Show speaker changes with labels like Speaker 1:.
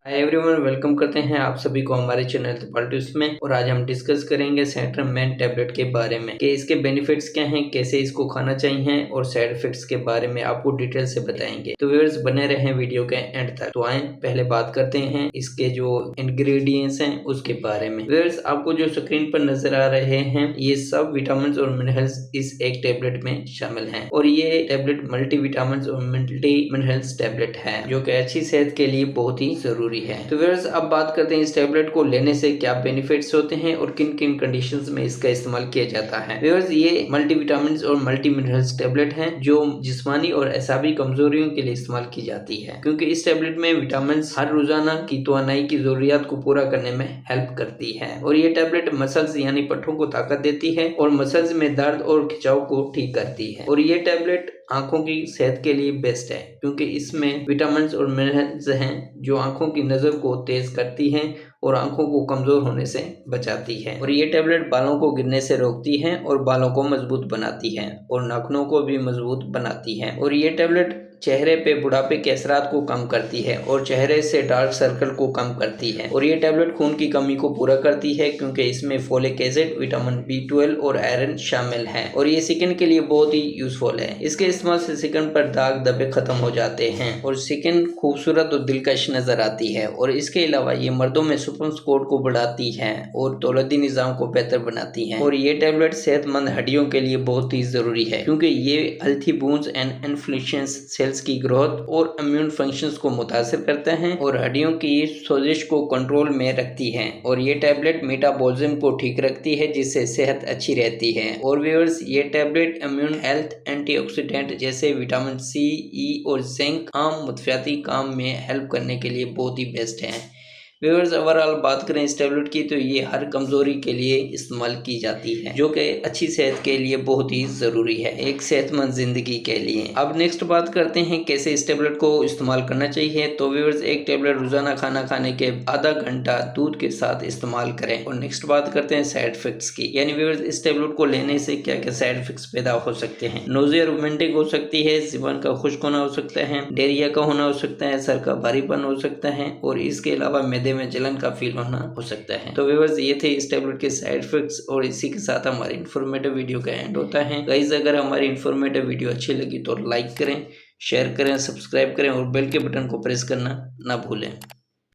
Speaker 1: Hi everyone, welcome करते हैं आप सभी को हमारे चैनल पॉलिटिक्स में। और आज हम डिस्कस करेंगे सेंट्रामेन टैबलेट के बारे में कि इसके बेनिफिट्स क्या हैं, कैसे इसको खाना चाहिए और साइड इफेक्ट्स के बारे में आपको डिटेल से बताएंगे। तो व्यूअर्स बने रहें वीडियो के एंड तक। तो आए पहले बात करते हैं इसके जो इंग्रेडिएंट्स हैं उसके बारे में। व्यूअर्स आपको जो स्क्रीन पर नजर आ रहे हैं ये सब विटामिन और मिनरल्स इस एक टेबलेट में शामिल है। और ये टेबलेट मल्टी विटामिन और मल्टी मिनरल्स टेबलेट है जो कि अच्छी सेहत के लिए बहुत ही जरूरी है। तो व्यूअर्स अब बात करते हैं इस टेबलेट को लेने से क्या बेनिफिट्स होते हैं और किन किन कंडीशंस में इसका इस्तेमाल किया जाता है। व्यूअर्स ये मल्टीविटामिन और मल्टी मिनरल्स टेबलेट है जो जिस्मानी और असाबी कमजोरियों के लिए इस्तेमाल की जाती है, क्योंकि इस टेबलेट में विटामिन हर रोजाना की तवानाई की जरूरियात को पूरा करने में हेल्प करती है। और ये टेबलेट मसल्स यानी पट्टों को ताकत देती है और मसल्स में दर्द और खिंचाव को ठीक करती है। और ये टेबलेट आंखों की सेहत के लिए बेस्ट है, क्योंकि इसमें विटामिन और मिनरल्स हैं जो आंखों की नजर को तेज करती हैं और आंखों को कमजोर होने से बचाती है। और ये टेबलेट बालों को गिरने से रोकती है और बालों को मजबूत बनाती है और नाखूनों को भी मजबूत बनाती है। और ये टेबलेट चेहरे पे बुढ़ापे के असरात को कम करती है और चेहरे से डार्क सर्कल को कम करती है। और ये टेबलेट खून की कमी को पूरा करती है, क्योंकि इसमें फोलिक एसिड, विटामिन B12 और आयरन शामिल है। और ये स्किन के लिए बहुत ही यूजफुल है। इसके इस्तेमाल से स्किन पर दाग धब्बे खत्म हो जाते हैं और स्किन खूबसूरत और दिलकश नजर आती है। और इसके अलावा ये मर्दों में सुपर्म स्कोर को बढ़ाती है और दौलती निजाम को बेहतर बनाती है। और ये टेबलेट सेहतमंद हड्डियों के लिए बहुत ही जरूरी है, क्योंकि ये healthy bones and inflammations cells की ग्रोथ और इम्यून फंक्शंस को मुतासिर करते हैं और हड्डियों की सोजिश को कंट्रोल में रखती है। और ये टेबलेट मेटाबॉलिज्म को ठीक रखती है, जिससे सेहत अच्छी रहती है। और व्यूअर्स ये टेबलेट इम्यून हेल्थ, एंटीऑक्सीडेंट जैसे विटामिन C, E और जिंक आम मुतफियाती काम में हेल्प करने के लिए बहुत ही बेस्ट है। व्यूअर्स ओवरऑल बात करें इस टेबलेट की तो ये हर कमजोरी के लिए इस्तेमाल की जाती है, जो कि अच्छी सेहत के लिए बहुत ही जरूरी है, एक सेहतमंद जिंदगी के लिए। अब नेक्स्ट बात करते हैं कैसे इस टेबलेट को इस्तेमाल करना चाहिए। तो व्यूअर्स एक टेबलेट रोजाना खाना खाने के आधा घंटा दूध के साथ इस्तेमाल करें। और नेक्स्ट बात करते हैं साइड इफेक्ट्स की, यानी व्यूअर्स इस टेबलेट को लेने से क्या क्या साइड इफेक्ट्स पैदा हो सकते हैं। नोजिया रोमांटिक हो सकती है, जीवन का खुश्क होना हो सकता है, डायरिया का होना हो सकता है, सर का भारीपन हो सकता है और इसके अलावा मैदे में जलन का फील होना हो सकता है। तो व्यूअर्स ये थे इस टेबलेट के साइड इफेक्ट्स और इसी के साथ हमारी इन्फॉर्मेटिव वीडियो का एंड होता है। गाइस अगर हमारी इन्फॉर्मेटिव वीडियो अच्छी लगी तो लाइक करें, शेयर करें, सब्सक्राइब करें और बेल के बटन को प्रेस करना ना भूलें।